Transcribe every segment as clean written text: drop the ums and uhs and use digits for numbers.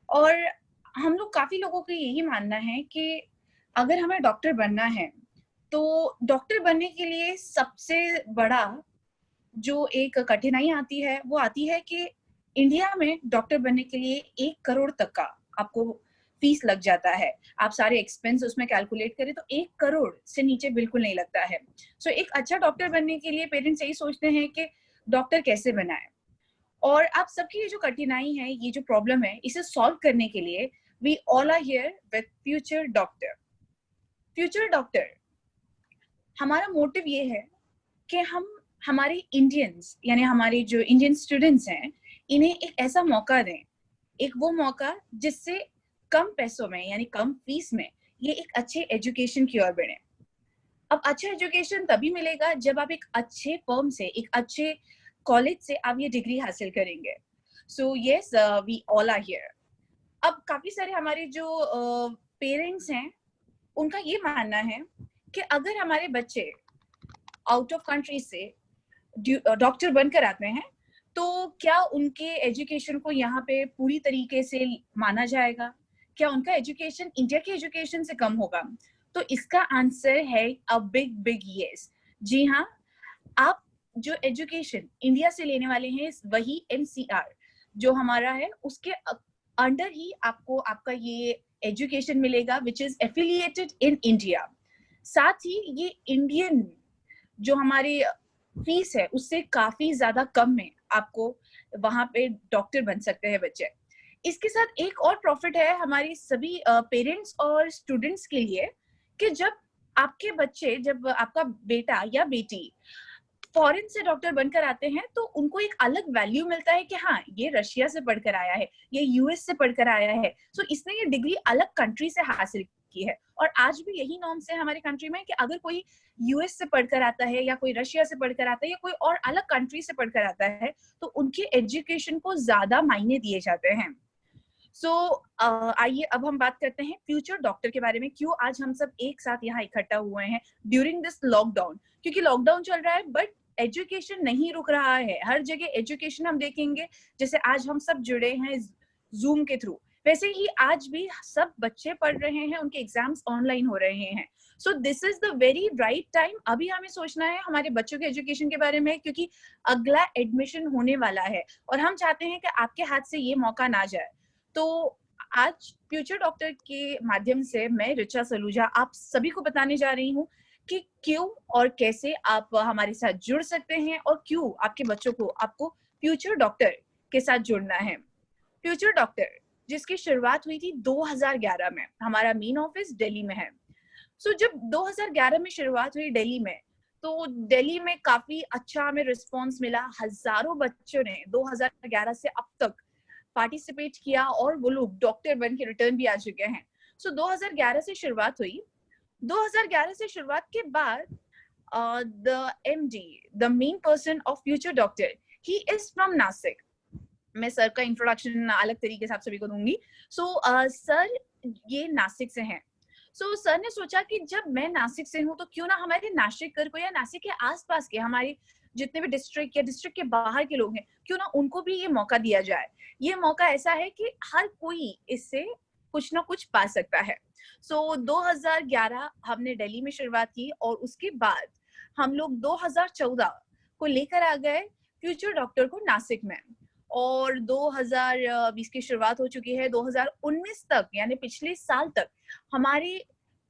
और हम लोग काफ़ी लोगों का यही मानना है कि अगर हमें डॉक्टर बनना है, तो डॉक्टर बनने के लिए सबसे बड़ा जो एक कठिनाई आती है, वो आती है कि इंडिया में डॉक्टर बनने के लिए 1 करोड़ तक का आपको फीस लग जाता है। आप सारे एक्सपेंस उसमें कैलकुलेट करें तो 1 करोड़ से नीचे बिल्कुल नहीं लगता है। सो एक अच्छा डॉक्टर बनने के लिए पेरेंट्स यही सोचते हैं कि डॉक्टर कैसे बनाएँ? और आप सबकी ये जो कठिनाई है, ये जो प्रॉब्लम है, इसे सॉल्व करने के लिए we all are here with future doctor. Future doctor, हमारा मोटिव ये है कि हम हमारे इंडियंस यानी हमारे जो इंडियन स्टूडेंट्स हैं, इन्हें एक ऐसा मौका दें, एक वो मौका जिससे कम पैसों में यानी कम फीस में ये एक अच्छे एजुकेशन की ओर बढ़े। अब अच्छा एजुकेशन तभी मिलेगा जब आप एक अच्छे फर्म से, एक अच्छे कॉलेज से आप ये डिग्री हासिल करेंगे। So yes, we all are here. अब काफ़ी सारे हमारे जो पेरेंट्स हैं, उनका ये मानना है कि अगर हमारे बच्चे आउट ऑफ कंट्री से डॉक्टर बनकर आते हैं, तो क्या उनके एजुकेशन को यहाँ पे पूरी तरीके से माना जाएगा? क्या उनका एजुकेशन इंडिया के एजुकेशन से कम होगा? तो इसका आंसर है अ बिग बिग येस। जी हाँ, आप जो एजुकेशन इंडिया से लेने वाले हैं वही एनसीआर जो हमारा है उसके अंडर ही आपको आपका ये एजुकेशन मिलेगा which is affiliated in India. साथ ही ये इंडियन जो हमारी फीस है उससे काफी ज्यादा कम में आपको वहां पे डॉक्टर बन सकते हैं बच्चे। इसके साथ एक और प्रॉफिट है हमारी सभी पेरेंट्स और स्टूडेंट्स के लिए कि जब आपके बच्चे, जब आपका बेटा या बेटी फॉरेन से डॉक्टर बनकर आते हैं तो उनको एक अलग वैल्यू मिलता है कि हाँ, ये रशिया से पढ़कर आया है, ये यूएस से पढ़कर आया है, सो इसने ये डिग्री अलग कंट्री से हासिल की है। और आज भी यही नॉर्म्स है हमारी कंट्री में कि अगर कोई यूएस से पढ़कर आता है या कोई रशिया से पढ़कर आता है या कोई और अलग कंट्री से पढ़कर आता है तो उनके एजुकेशन को ज्यादा मायने दिए जाते हैं। सो आइए अब हम बात करते हैं फ्यूचर डॉक्टर के बारे में, क्यों आज हम सब एक साथ यहाँ इकट्ठा हुए हैं ड्यूरिंग दिस लॉकडाउन। क्योंकि लॉकडाउन चल रहा है बट एजुकेशन नहीं रुक रहा है, हर जगह एजुकेशन हम देखेंगे। जैसे आज हम सब जुड़े हैं जूम के थ्रू, वैसे ही आज भी सब बच्चे पढ़ रहे हैं, उनके एग्जाम्स ऑनलाइन हो रहे हैं। So this is the very right time अभी हमें सोचना है हमारे बच्चों के एजुकेशन के बारे में, क्योंकि अगला एडमिशन होने वाला है और हम चाहते हैं कि आपके हाथ से ये मौका ना जाए। तो आज फ्यूचर डॉक्टर के माध्यम से मैं रिचा सलूजा आप सभी को बताने जा रही हूँ कि क्यों और कैसे आप हमारे साथ जुड़ सकते हैं और क्यों आपके बच्चों को आपको फ्यूचर डॉक्टर के साथ जुड़ना है। फ्यूचर डॉक्टर जिसकी शुरुआत हुई थी 2011 में, हमारा मेन ऑफिस दिल्ली में है। सो जब 2011 में शुरुआत हुई दिल्ली में, तो दिल्ली में काफी अच्छा हमें रिस्पॉन्स मिला। हजारों बच्चों ने 2011 से अब तक पार्टिसिपेट किया और वो लोग डॉक्टर बन के रिटर्न भी आ चुके हैं। सो 2011 से शुरुआत हुई। 2011 से शुरुआत के बाद the MD, the main person of future doctor, he is from Nashik. मैं सर का इंट्रोडक्शन अलग तरीके से आप सभी को दूंगी। सो सर ये नासिक से हैं। सो सर ने सोचा कि जब मैं नासिक से हूँ तो क्यों ना हमारे नासिक को या नासिक के आसपास के हमारे जितने भी डिस्ट्रिक्ट या डिस्ट्रिक्ट के बाहर के लोग हैं, क्यों ना उनको भी ये मौका दिया जाए। ये मौका ऐसा है कि हर कोई इससे कुछ ना कुछ पा सकता है। सो 2011 हमने दिल्ली में शुरुआत की और उसके बाद हम लोग 2014 को लेकर आ गए फ्यूचर डॉक्टर को नासिक में। और 2020 की शुरुआत हो चुकी है। 2019 तक यानी पिछले साल तक हमारे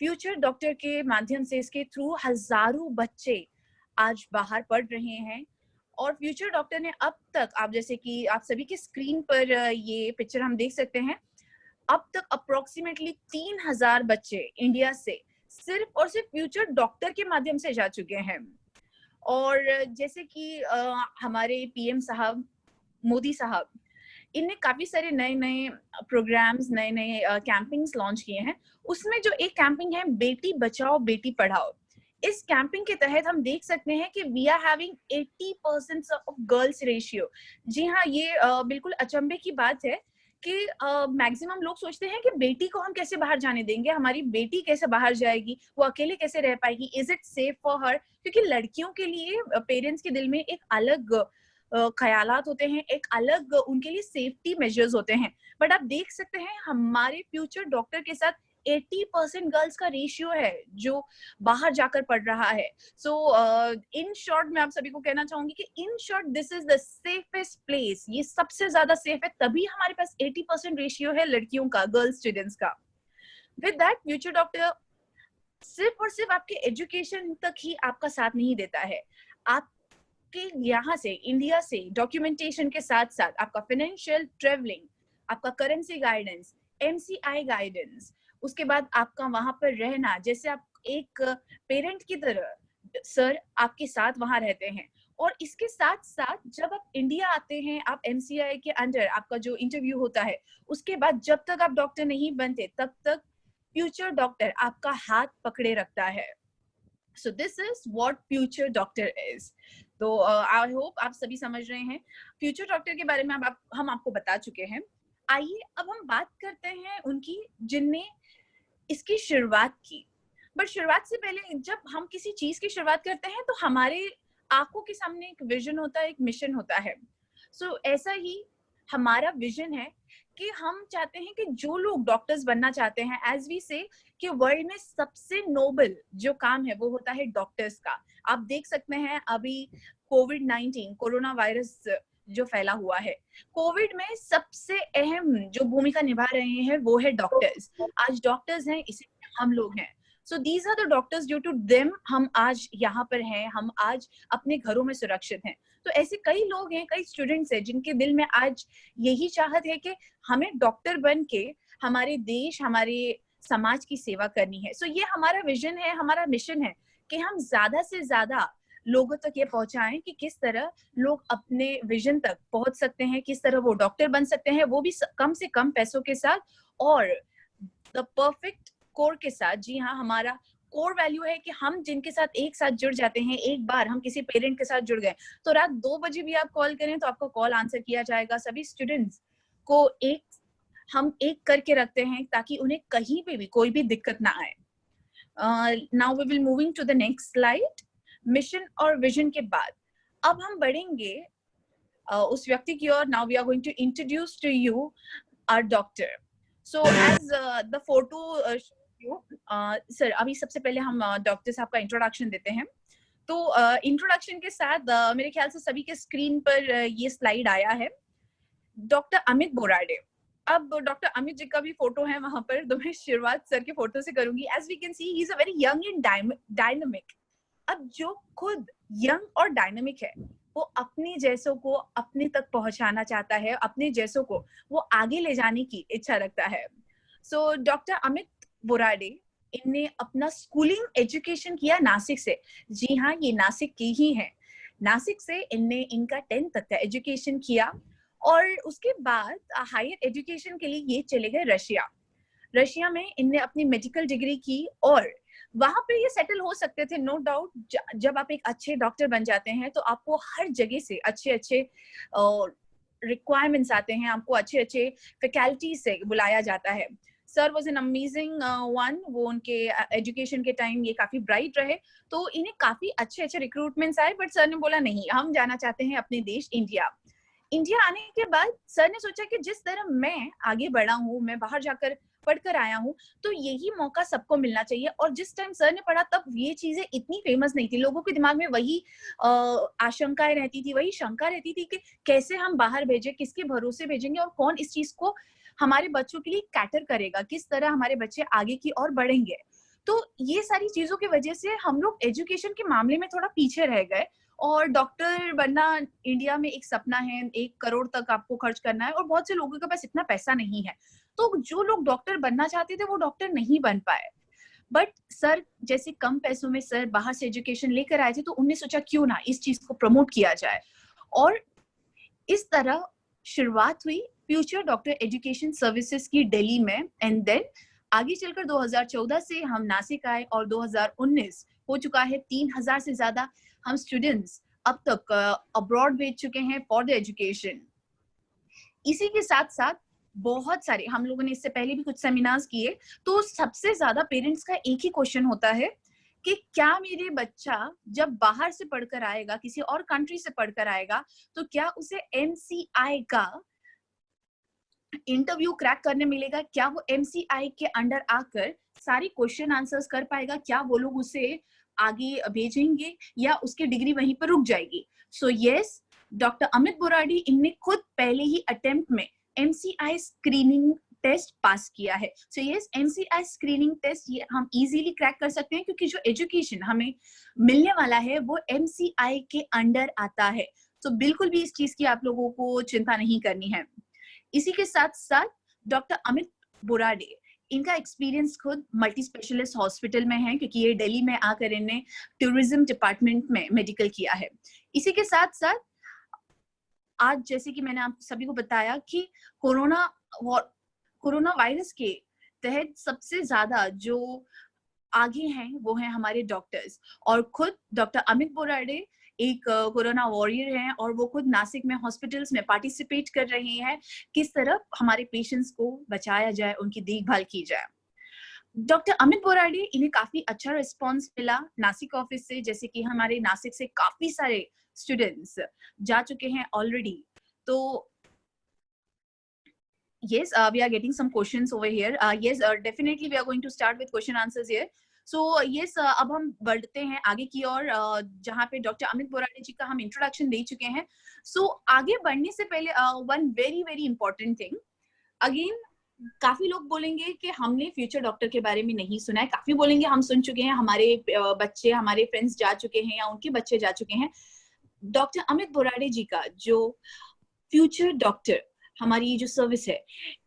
फ्यूचर डॉक्टर के माध्यम से, इसके थ्रू हजारों बच्चे आज बाहर पढ़ रहे हैं। और फ्यूचर डॉक्टर ने अब तक, आप जैसे कि आप सभी की स्क्रीन पर ये पिक्चर हम देख सकते हैं, अब तक अप्रोक्सीमेटली 3000 बच्चे इंडिया से सिर्फ और सिर्फ फ्यूचर डॉक्टर के माध्यम से जा चुके हैं। और जैसे कि हमारे पीएम साहब, मोदी साहब, इनने काफी सारे नए नए प्रोग्राम्स, नए नए कैंपिंग्स लॉन्च किए हैं। उसमें जो एक कैंपिंग है बेटी बचाओ बेटी पढ़ाओ, इस कैंपिंग के तहत हम देख सकते हैं कि we are having 80% of girls ratio. जी हाँ, ये बिल्कुल अचंभे की बात है कि मैक्सिमम लोग सोचते हैं कि बेटी को हम कैसे बाहर जाने देंगे, हमारी बेटी कैसे बाहर जाएगी, वो अकेले कैसे रह पाएगी, is it safe for her. क्योंकि लड़कियों के लिए पेरेंट्स के दिल में एक अलग ख्यालात होते हैं, एक अलग उनके लिए सेफ्टी मेजर्स होते हैं। बट आप देख सकते हैं हमारे फ्यूचर डॉक्टर के साथ 80% गर्ल्स का रेशियो है जो बाहर जाकर पढ़ रहा है। सो इन शॉर्ट मैं आप सभी को कहना चाहूंगी कि in short this is the safest place, ये सबसे ज्यादा सेफ है, तभी हमारे पास 80% रेशियो है लड़कियों का, गर्ल्स स्टूडेंट्स का। विद दैट फ्यूचर डॉक्टर सिर्फ और सिर्फ आपके एजुकेशन तक ही आपका साथ नहीं देता है, आपके यहाँ से इंडिया से डॉक्यूमेंटेशन के साथ साथ आपका फाइनेंशियल ट्रेवलिंग, आपका करेंसी गाइडेंस, एमसीआई गाइडेंस, उसके बाद आपका वहां पर रहना, जैसे आप एक पेरेंट की तरह सर आपके साथ वहां रहते हैं। और इसके साथ साथ जब आप इंडिया आते हैं, आप एमसीआई के अंडर आपका जो इंटरव्यू होता है, उसके बाद जब तक आप डॉक्टर नहीं बनते तब तक फ्यूचर डॉक्टर आपका हाथ पकड़े रखता है। So this is what future doctor is. तो आई होप आप सभी समझ रहे हैं फ्यूचर डॉक्टर के बारे में। अब हम आपको बता चुके हैं। आइए अब हम बात करते हैं उनकी जिनने इसकी शुरुआत की। बट शुरुआत से पहले जब हम किसी चीज की शुरुआत करते हैं तो हमारे आंखों के सामने एक विजन होता है, एक मिशन होता है। सो ऐसा ही हमारा विजन है कि हम चाहते हैं कि जो लोग डॉक्टर्स बनना चाहते हैं, एज वी से कि वर्ल्ड में सबसे नोबल जो काम है वो होता है डॉक्टर्स का। आप देख सकते हैं अभी कोविड-19 कोरोना वायरस जो फैला हुआ है, कोविड में सबसे अहम जो भूमिका निभा रहे हैं वो है डॉक्टर्स। आज डॉक्टर्स हैं, इसीलिए हम लोग हैं। So these are the doctors, due to them हम आज यहाँ पर हैं, हम आज अपने घरों में सुरक्षित हैं। तो ऐसे कई लोग हैं, कई स्टूडेंट्स हैं जिनके दिल में आज यही चाहत है कि हमें डॉक्टर बन के हमारे देश, हमारे समाज की सेवा करनी है। सो ये हमारा विजन है, हमारा मिशन है कि हम ज्यादा से ज्यादा लोगों तक ये पहुंचाएं कि किस तरह लोग अपने विजन तक पहुंच सकते हैं, किस तरह वो डॉक्टर बन सकते हैं, वो भी कम से कम पैसों के साथ और द परफेक्ट कोर के साथ। जी हाँ, हमारा कोर वैल्यू है कि हम जिनके साथ एक साथ जुड़ जाते हैं, एक बार हम किसी पेरेंट के साथ जुड़ गए तो रात 2 बजे भी आप कॉल करें तो आपका कॉल आंसर किया जाएगा। सभी स्टूडेंट्स को हम एक करके रखते हैं ताकि उन्हें कहीं पे भी कोई भी दिक्कत ना आए। Now we will moving to the next slide. Mission और विजन के बाद अब हम बढ़ेंगे उस व्यक्ति की ओर। Now we are going to introduce to you our doctor. So as the photo sir, अभी सबसे पहले हम डॉक्टर साहब का इंट्रोडक्शन देते हैं। तो इंट्रोडक्शन के साथ मेरे ख्याल से सभी के स्क्रीन पर ये स्लाइड आया है, डॉक्टर अमित बोराडे। अब डॉक्टर अमित जी का भी फोटो है वहां पर, तो मैं शुरुआत सर के फोटो से करूंगी। As we can see he is a very young and dynamic. अब जो खुद यंग और डायनामिक है वो अपने जैसों को अपने तक पहुंचाना चाहता है, अपने जैसों को वो आगे ले जाने की इच्छा रखता है। सो डॉक्टर अमित बोराडे, इनने अपना स्कूलिंग एजुकेशन किया नासिक से। जी हाँ, ये नासिक की ही है। नासिक से इनने इनका 10th तक का एजुकेशन किया और उसके बाद हायर एजुकेशन के लिए ये चले गए रशिया। रशिया में इनने अपनी मेडिकल डिग्री की और वहां पे ये सेटल हो सकते थे, नो डाउट। जब आप एक अच्छे डॉक्टर बन जाते हैं तो आपको हर जगह से अच्छे अच्छे रिक्वायरमेंट्स आते हैं, आपको अच्छे अच्छे फैकल्टी से बुलाया जाता है। Sir was an amazing one. वो उनके एजुकेशन के टाइम ये काफी ब्राइट रहे, तो इन्हें काफी अच्छे अच्छे रिक्रूटमेंट्स आए। बट सर ने बोला नहीं, हम जाना चाहते हैं अपने देश इंडिया। इंडिया आने के बाद सर ने सोचा कि जिस तरह मैं आगे बढ़ा हूँ, मैं बाहर जाकर पढ़कर आया हूँ, तो यही मौका सबको मिलना चाहिए। और जिस टाइम सर ने पढ़ा तब ये चीजें इतनी फेमस नहीं थी, लोगों के दिमाग में वही आशंकाएं रहती थी, वही शंका रहती थी कि कैसे हम बाहर भेजें, किसके भरोसे भेजेंगे और कौन इस चीज को हमारे बच्चों के लिए कैटर करेगा, किस तरह हमारे बच्चे आगे की ओर बढ़ेंगे। तो ये सारी चीजों की वजह से हम लोग एजुकेशन के मामले में थोड़ा पीछे रह गए। और डॉक्टर बनना इंडिया में एक सपना है, 1 करोड़ तक आपको खर्च करना है और बहुत से लोगों के पास इतना पैसा नहीं है। तो जो लोग डॉक्टर बनना चाहते थे वो डॉक्टर नहीं बन पाए। बट सर जैसे कम पैसों में सर बाहर से एजुकेशन लेकर आए थे, तो उन्होंने सोचा क्यों ना इस चीज को प्रमोट किया जाए। और इस तरह शुरुआत हुई फ्यूचर डॉक्टर एजुकेशन सर्विसेज की दिल्ली में। एंड देन आगे चलकर 2014 से हम नासिक आए और 2019 हो चुका है। 3000 से ज्यादा हम स्टूडेंट्स अब तक अब्रॉड भेज चुके हैं फॉर द एजुकेशन। इसी के साथ साथ बहुत सारे हम लोगों ने इससे पहले भी कुछ सेमिनार्स किए, तो सबसे ज्यादा पेरेंट्स का एक ही क्वेश्चन होता है कि क्या मेरे बच्चा जब बाहर से पढ़कर आएगा, किसी और कंट्री से पढ़कर आएगा, तो क्या उसे एमसीआई का इंटरव्यू क्रैक करने मिलेगा? क्या वो एमसीआई के अंडर आकर सारी क्वेश्चन आंसर्स कर पाएगा? क्या वो लोग उसे आगे भेजेंगे या उसकी डिग्री वहीं पर रुक जाएगी? So yes, doctor Amit Borade इनने खुद पहले ही अटेम्प्ट में एमसीआई स्क्रीनिंग टेस्ट पास किया है। So yes, MCI screening test ये हम इजीली क्रैक कर सकते हैं, क्योंकि जो एजुकेशन हमें मिलने वाला है वो एमसीआई के अंडर आता है। तो बिल्कुल भी इस चीज की आप लोगों को चिंता नहीं करनी है। इसी के साथ साथ डॉक्टर अमित बोराडे, इनका एक्सपीरियंस खुद मल्टी स्पेशलिस्ट हॉस्पिटल में है, क्योंकि ये दिल्ली में आकर इन्हें टूरिज्म डिपार्टमेंट में मेडिकल किया है। इसी के साथ साथ आज जैसे कि मैंने आप सभी को बताया कि कोरोना वायरस के तहत सबसे ज्यादा जो आगे हैं वो हैं हमारे डॉक्टर्स, और खुद डॉक्टर अमित बोराडे एक कोरोना वॉरियर हैं, और वो खुद नासिक में हॉस्पिटल्स में पार्टिसिपेट कर रहे हैं किस तरह हमारे पेशेंट्स को बचाया जाए, उनकी देखभाल की जाए। डॉक्टर अमित बोराडे, इन्हें काफी अच्छा रिस्पांस मिला नासिक ऑफिस से, जैसे कि हमारे नासिक से काफी सारे स्टूडेंट्स जा चुके हैं ऑलरेडी। तो yes, we are getting some questions over here. Yes, definitely we are going to start with question answers here. So yes, अब हम बढ़ते हैं आगे की ओर, जहाँ पे डॉक्टर अमित बोराडे जी का हम इंट्रोडक्शन दे चुके हैं। सो आगे बढ़ने से पहले one very very important thing, again काफी लोग बोलेंगे कि हमने फ्यूचर डॉक्टर के बारे में नहीं सुना है, काफी बोलेंगे हम सुन चुके हैं, हमारे बच्चे, हमारे फ्रेंड्स जा चुके हैं या उनके बच्चे जा चुके हैं। डॉक्टर अमित बोराडे जी का जो फ्यूचर डॉक्टर हमारी ये जो सर्विस है,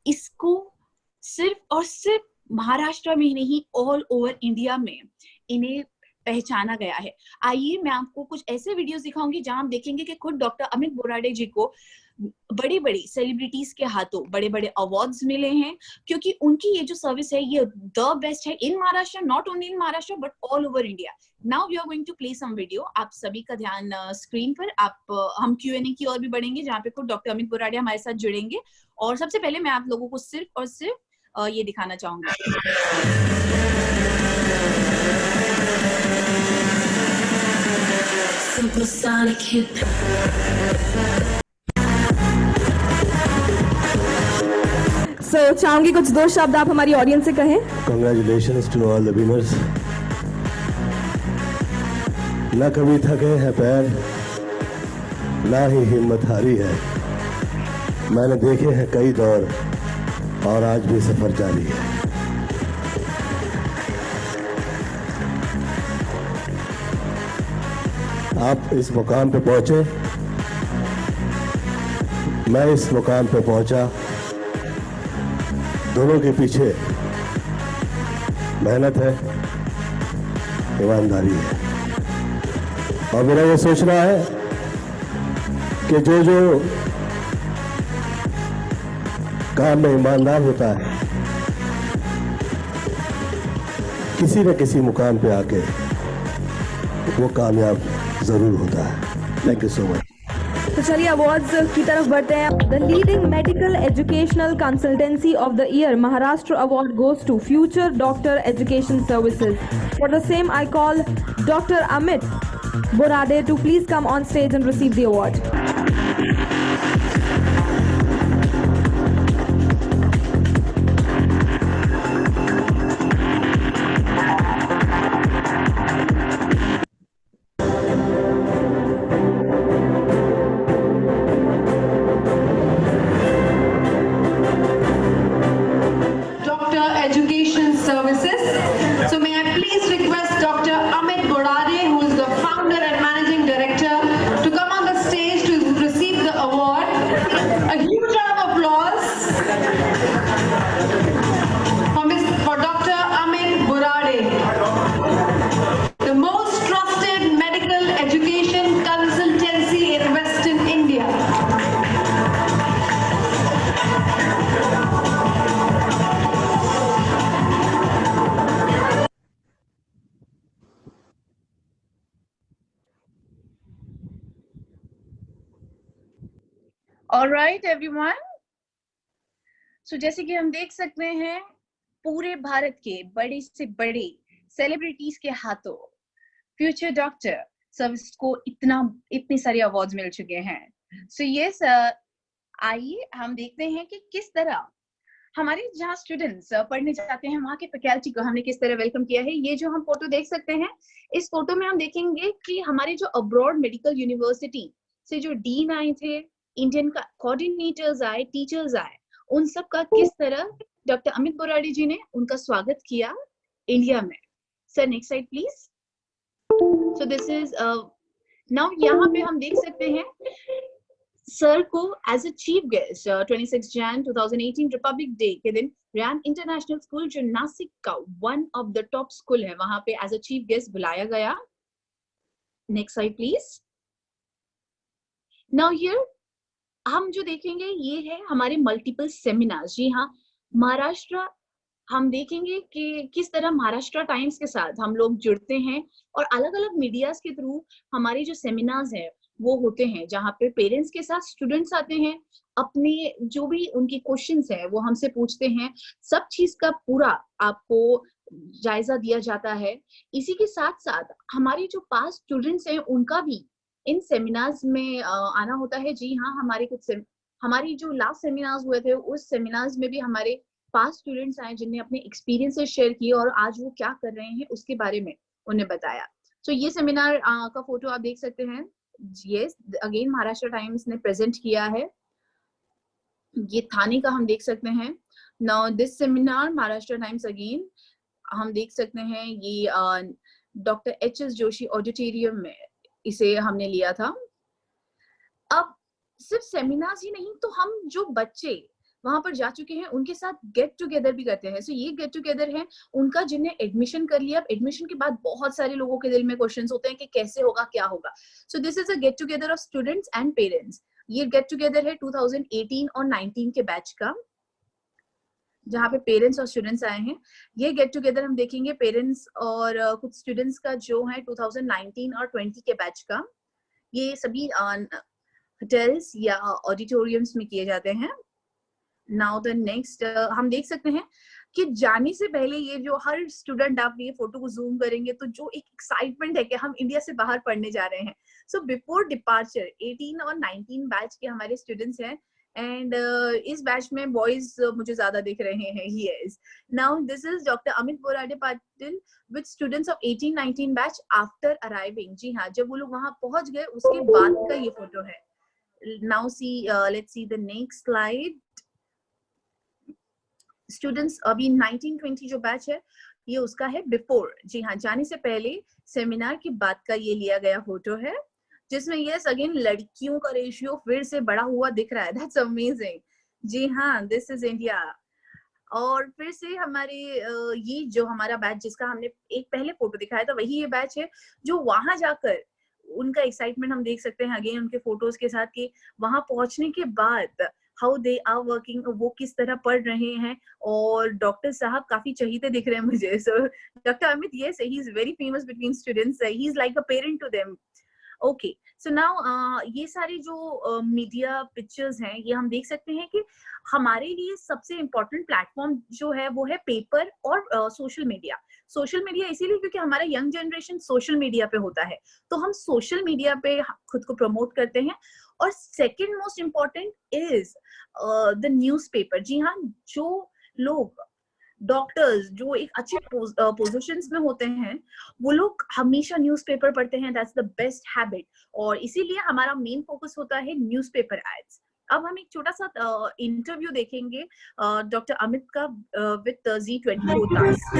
इसको सिर्फ और सिर्फ महाराष्ट्र में ही नहीं, ऑल ओवर इंडिया में इन्हें पहचाना गया है। आइए मैं आपको कुछ ऐसे वीडियोस दिखाऊंगी जहां हम देखेंगे कि खुद डॉक्टर अमित बोराडे जी को बड़ी बड़ी सेलिब्रिटीज के हाथों बड़े बड़े अवार्ड्स मिले हैं, क्योंकि उनकी ये जो सर्विस है ये द बेस्ट है in Maharashtra, not only in Maharashtra but all over India. Now we are going to play some video. आप सभी का ध्यान स्क्रीन पर, आप हम Q&A की ओर भी बढ़ेंगे, जहाँ पे खुद डॉक्टर अमित बोराडे हमारे साथ जुड़ेंगे। और सबसे पहले मैं आप लोगों को सिर्फ और सिर्फ ये दिखाना चाहूंगी। चाहूंगी कुछ दो शब्द आप हमारी ऑडियंस से कहें। Congratulations to all the winners. ना कभी थके हैं पैर, ना ही हिम्मत हारी है। मैंने देखे हैं कई दौर और आज भी सफर जारी है। आप इस मुकाम पे पहुंचे, मैं इस मुकाम पे पहुंचा, दोनों के पीछे मेहनत है, ईमानदारी है। और मेरा ये सोचना है कि जो जो काम में ईमानदार होता है, किसी न किसी मुकाम पे आके वो कामयाब जरूर होता है। Thank you so much. तो चलिए अवार्ड्स की तरफ बढ़ते हैं। The leading medical educational consultancy of the year Maharashtra award goes to future doctor education services. For the same I call doctor Amit Borade to please come on stage and receive the award. Alright everyone, so जैसे कि हम देख सकते हैं पूरे भारत के बड़े से बड़े सेलिब्रिटीज के हाथों फ्यूचर डॉक्टर सर्विस को इतनी सारे अवार्ड्स मिल चुके हैं। सो यस, आइए हम देखते हैं कि किस तरह हमारे जहाँ स्टूडेंट्स पढ़ने जाते हैं वहाँ के फैकल्टी को हमने किस तरह वेलकम किया है। ये जो हम फोटो देख सकते हैं, इस फोटो में हम देखेंगे कि हमारे जो अब्रॉड मेडिकल यूनिवर्सिटी से जो डीन आए थे, इंडियन का कोऑर्डिनेटर्स आए, टीचर्स आए, उन सब का किस तरह डॉक्टर अमित बोराडे जी ने उनका स्वागत किया इंडिया में। Sir next slide please. So this is now, यहाँ पे हम देख सकते हैं सर को एज अ चीफ गेस्ट 26 जन 2018 रिपब्लिक डे के दिन रैम इंटरनेशनल स्कूल जो नासिक का one of the top school है, वहां पे एज अ चीफ गेस्ट बुलाया गया। Next slide please. Now here हम जो देखेंगे ये है हमारे मल्टीपल सेमिनार्स। जी हाँ, महाराष्ट्र, हम देखेंगे कि किस तरह महाराष्ट्र टाइम्स के साथ हम लोग जुड़ते हैं और अलग अलग मीडियाज के थ्रू हमारे जो सेमिनार्स है वो होते हैं, जहाँ पे पेरेंट्स के साथ स्टूडेंट्स आते हैं, अपने जो भी उनकी क्वेश्चंस है वो हमसे पूछते हैं। सब चीज का पूरा आपको जायजा दिया जाता है। इसी के साथ साथ हमारे जो पास स्टूडेंट्स हैं उनका भी इन सेमिनार्स में आना होता है। जी हाँ, हमारी जो लास्ट सेमिनार्स हुए थे उस सेमिनार्स में भी हमारे पास स्टूडेंट्स आए जिनने अपने एक्सपीरियंसेस शेयर किए और आज वो क्या कर रहे हैं उसके बारे में उन्हें बताया। तो ये सेमिनार का फोटो आप देख सकते हैं। यस, अगेन महाराष्ट्र टाइम्स ने प्रेजेंट किया है। ये थाने का हम देख सकते हैं। Now this seminar Maharashtra times again हम देख सकते हैं, ये डॉक्टर एच.एस. जोशी ऑडिटोरियम में इसे हमने लिया था। अब सिर्फ सेमिनार्स ही नहीं, तो हम जो बच्चे वहां पर जा चुके हैं उनके साथ गेट टुगेदर भी करते हैं। सो ये गेट टुगेदर है उनका जिन्हें एडमिशन कर लिया। अब एडमिशन के बाद बहुत सारे लोगों के दिल में क्वेश्चंस होते हैं कि कैसे होगा, क्या होगा। So this is a get together of students and parents. ये गेट टुगेदर है 2018 और 19 के बैच का, जहाँ पे पेरेंट्स और स्टूडेंट्स आए हैं। ये गेट टुगेदर हम देखेंगे पेरेंट्स और कुछ स्टूडेंट्स का जो है 2019 और 20 के बैच का। ये सभी होटल्स या ऑडिटोरियम्स में किए जाते हैं। नाउ द नेक्स्ट हम देख सकते हैं कि जाने से पहले ये जो हर स्टूडेंट, आप ये फोटो को जूम करेंगे तो जो एक एक्साइटमेंट है कि हम इंडिया से बाहर पढ़ने जा रहे हैं। सो बिफोर डिपार्चर 18 और 19 बैच के हमारे स्टूडेंट्स हैं एंड इस बैच में बॉयज मुझे ज्यादा दिख रहे हैं। Yes, now this is doctor Amit Borade Patil with students of 18-19 batch after arriving. जी हाँ, जब वो लोग वहां पहुंच गए उसके बाद का ये फोटो है। Now see let's see the next slide. Students अभी 19-20 जो बैच है ये उसका है बिफोर। जी हाँ, जाने से पहले सेमिनार की बात का ये लिया गया फोटो है, जिसमें यस अगेन लड़कियों का रेशियो फिर से बढ़ा हुआ दिख रहा है। That's amazing. जी हाँ, दिस इज इंडिया। और फिर से हमारे ये जो हमारा बैच जिसका हमने एक पहले फोटो दिखाया था, वही ये बैच है जो वहां जाकर उनका एक्साइटमेंट हम देख सकते हैं अगेन उनके फोटोज के साथ कि वहां पहुंचने के बाद हाउ दे आर वर्किंग, वो किस तरह पढ़ रहे हैं। और डॉक्टर साहब काफी चहीते दिख रहे हैं मुझे। So doctor Amit, yes, he is very famous between students, he is like a parent to them. Okay, so now ये सारी जो मीडिया पिक्चर्स हैं ये हम देख सकते हैं कि हमारे लिए सबसे इम्पोर्टेंट प्लेटफॉर्म जो है वो है पेपर और सोशल मीडिया। सोशल मीडिया इसीलिए क्योंकि हमारा यंग जनरेशन सोशल मीडिया पे होता है, तो हम सोशल मीडिया पे खुद को प्रमोट करते हैं। और second most important is the newspaper. जी हाँ, जो लोग डॉक्टर्स जो एक अच्छे पोजीशंस में होते हैं वो लोग हमेशा न्यूज़पेपर पढ़ते हैं। दैट्स द बेस्ट हैबिट, और इसीलिए हमारा मेन फोकस होता है न्यूज़पेपर एड्स। अब हम एक छोटा सा इंटरव्यू देखेंगे डॉक्टर अमित का विद Z24 टास्क।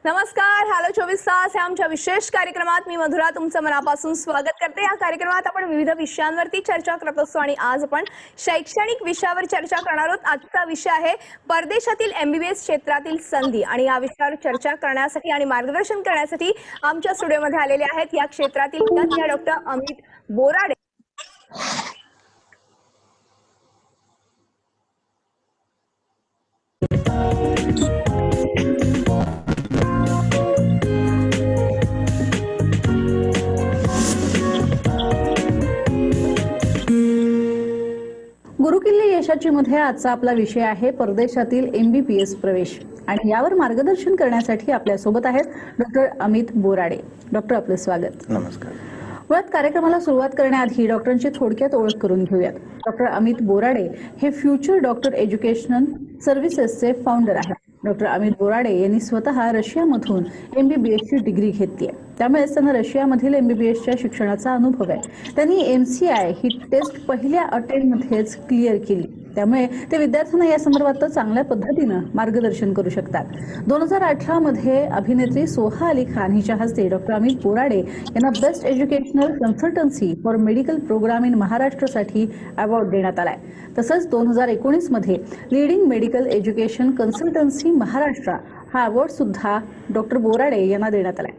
नमस्कार, हॅलो 24 तास या आमच्या विशेष कार्यक्रमात मी मधुरा तुमचं मनापासून स्वागत करते। या कार्यक्रमात आपण विविध विषयांवरती चर्चा करत असतो आणि आज आपण शैक्षणिक विषयावर चर्चा करणार आहोत। आजचा विषय आहे परदेशातील MBBS क्षेत्रातील संधी, आणि या विषयावर चर्चा करण्यासाठी आणि मार्गदर्शन करण्यासाठी आमच्या स्टुडिओमध्ये आलेले आहेत या क्षेत्रातील तज्ञ डॉक्टर अमित बोराडे। गुरुकिल्ली यशाची मध्ये आजचा आपला विषय आहे परदेशातील MBBS प्रवेश आणि यावर मार्गदर्शन करण्यासाठी आपल्यासोबत आहेत डॉक्टर अमित बोराडे. डॉक्टर, आपलं स्वागत. नमस्कार. मुळात कार्यक्रमाला सुरुवात करण्याआधी डॉक्टरांची थोडक्यात ओळख करून घेऊयात. डॉक्टर अमित बोराडे हे फ्युचर डॉक्टर एज्युकेशनल सर्व्हिसेसचे फाउंडर आहेत. डॉक्टर अमित बोराडे यांनी स्वतः रशियामधून MBBS ची डिग्री घेतली आहे, त्यामुळेच त्यांना रशियामधील MBBSच्या शिक्षणाचा अनुभव आहे. त्यांनी MCI ही टेस्ट पहिल्या अटेम्प्टमध्येच क्लिअर केली, त्यामुळे ते विद्यार्थ्यांना या संदर्भात चांगल्या पद्धतीनं मार्गदर्शन करू शकतात. 2018 मध्ये अभिनेत्री सोहा अली खान हिच्या हस्ते डॉक्टर अमित बोराडे यांना best educational consultancy for medical program in महाराष्ट्रसाठी अवॉर्ड देण्यात आलाय. तसंच 2019 मध्ये leading medical education consultancy Maharashtra हा अवॉर्ड सुद्धा डॉक्टर बोराडे यांना देण्यात आलाय.